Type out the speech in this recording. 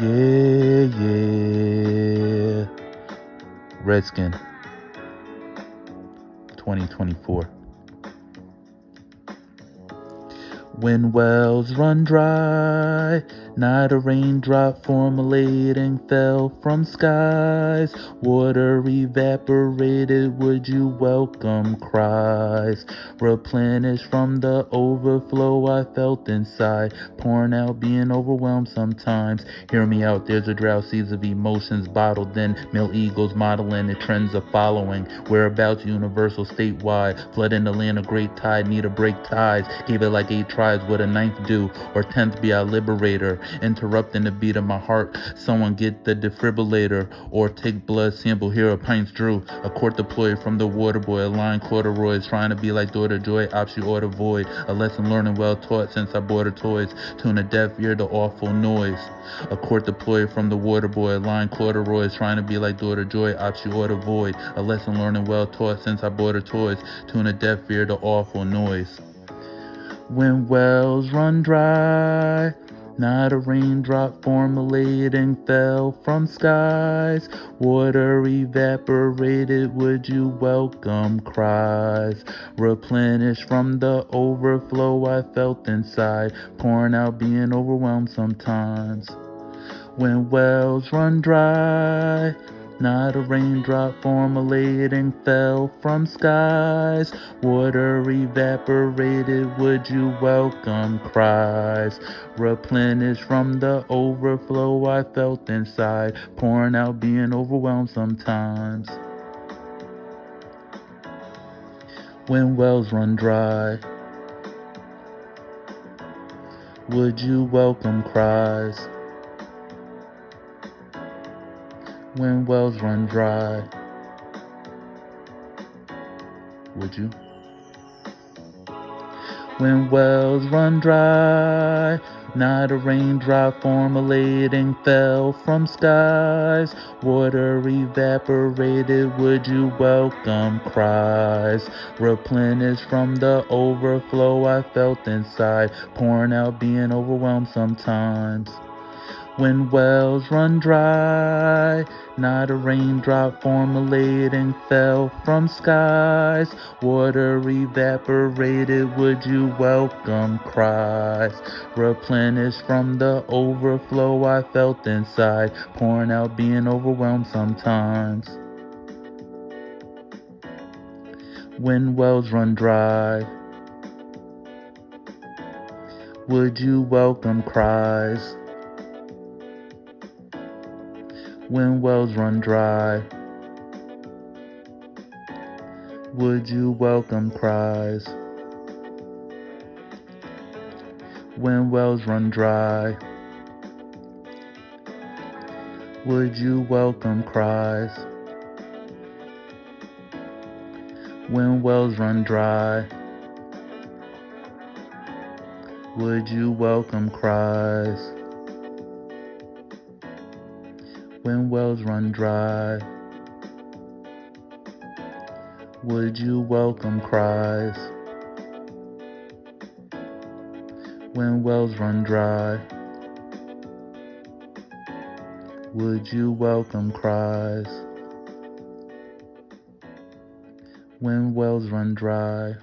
Yeah, yeah. Redskin, 2024. When wells run dry, not a raindrop formulating fell from skies. Water evaporated, would you welcome cries? Replenished from the overflow I felt inside, pouring out, being overwhelmed sometimes. Hear me out, there's a drought, seas of emotions bottled in. Male egos modeling the trends of following. Whereabouts universal statewide, flooding the land of great tide, need to break ties. Gave it like 8 tries, would a ninth do, or 10th be our liberator? Interrupting the beat of my heart, someone get the defibrillator, or take blood sample, here a pint's drew. A quart deployed from the water boy, a line corduroys, trying to be like daughter joy, option or void. A lesson learning well taught since I bought her toys, tune a deaf ear to awful noise. A quart deployed from the water boy, a line corduroys, trying to be like daughter joy, option or void. A lesson learning well taught since I bought her toys, tune a deaf ear to awful noise. When wells run dry, not a raindrop formulating fell from skies. Water evaporated, would you welcome cries? Replenished from the overflow I felt inside, pouring out, being overwhelmed sometimes. When wells run dry, not a raindrop formulating fell from skies. Water evaporated, would you welcome cries? Replenished from the overflow I felt inside, pouring out, being overwhelmed sometimes. When wells run dry, would you welcome cries? When wells run dry, would you? When wells run dry, not a raindrop formulating fell from skies. Water evaporated, would you welcome cries? Replenished from the overflow I felt inside, pouring out, being overwhelmed sometimes. When wells run dry, not a raindrop formulating fell from skies. Water evaporated, would you welcome cries? Replenished from the overflow I felt inside, pouring out, being overwhelmed sometimes. When wells run dry, would you welcome cries? When wells run dry, would you welcome cries? When wells run dry, would you welcome cries? When wells run dry, would you welcome cries? When wells run dry, would you welcome cries? When wells run dry, would you welcome cries? When wells run dry.